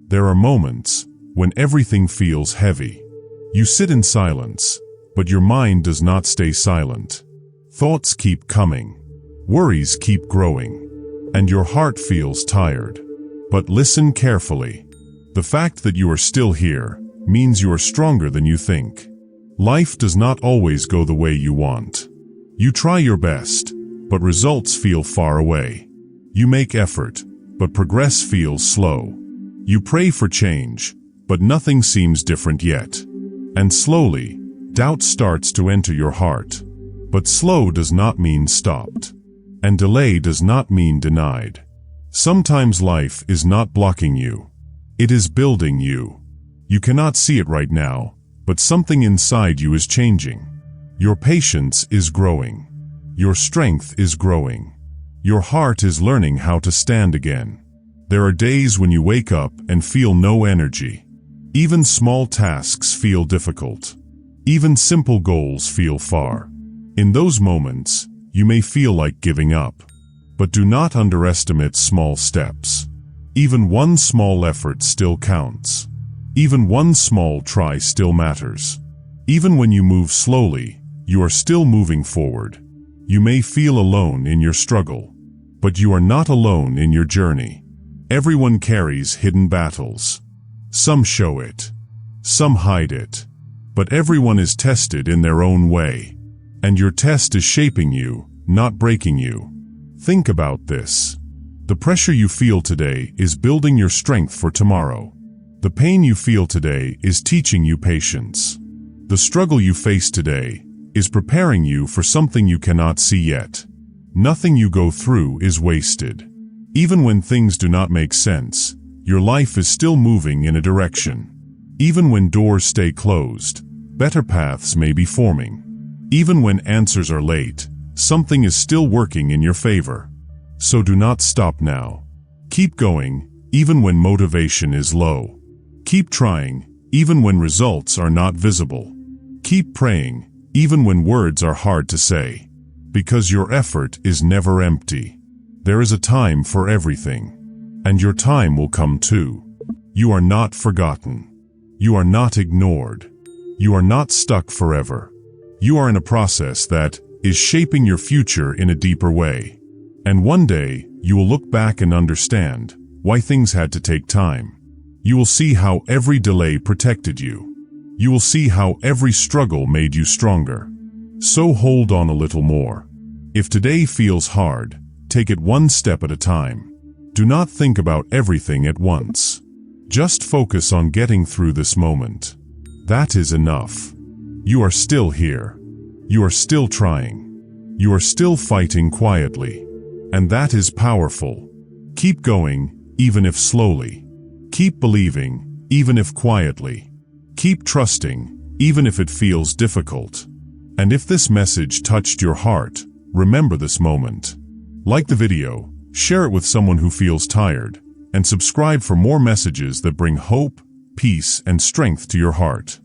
There are moments when everything feels heavy. You sit in silence, but your mind does not stay silent. Thoughts keep coming, worries keep growing, and your heart feels tired. But listen carefully. The fact that you are still here means you are stronger than you think. Life does not always go the way you want. You try your best, but results feel far away. You make effort, but progress feels slow. You pray for change, but nothing seems different yet. And slowly, doubt starts to enter your heart. But slow does not mean stopped. And delay does not mean denied. Sometimes life is not blocking you. It is building you. You cannot see it right now, but something inside you is changing. Your patience is growing. Your strength is growing. Your heart is learning how to stand again. There are days when you wake up and feel no energy. Even small tasks feel difficult. Even simple goals feel far. In those moments, you may feel like giving up. But do not underestimate small steps. Even one small effort still counts. Even one small try still matters. Even when you move slowly, you are still moving forward. You may feel alone in your struggle, but you are not alone in your journey. Everyone carries hidden battles. Some show it. Some hide it. But everyone is tested in their own way. And your test is shaping you, not breaking you. Think about this. The pressure you feel today is building your strength for tomorrow. The pain you feel today is teaching you patience. The struggle you face today is preparing you for something you cannot see yet. Nothing you go through is wasted. Even when things do not make sense, your life is still moving in a direction. Even when doors stay closed, better paths may be forming. Even when answers are late, something is still working in your favor. So do not stop now. Keep going, even when motivation is low. Keep trying, even when results are not visible. Keep praying, even when words are hard to say. Because your effort is never empty. There is a time for everything. And your time will come too. You are not forgotten. You are not ignored. You are not stuck forever. You are in a process that is shaping your future in a deeper way. And one day, you will look back and understand why things had to take time. You will see how every delay protected you. You will see how every struggle made you stronger. So hold on a little more. If today feels hard, take it one step at a time. Do not think about everything at once. Just focus on getting through this moment. That is enough. You are still here. You are still trying. You are still fighting quietly. And that is powerful. Keep going, even if slowly. Keep believing, even if quietly. Keep trusting, even if it feels difficult. And if this message touched your heart, remember this moment. Like the video, share it with someone who feels tired, and subscribe for more messages that bring hope, peace, and strength to your heart.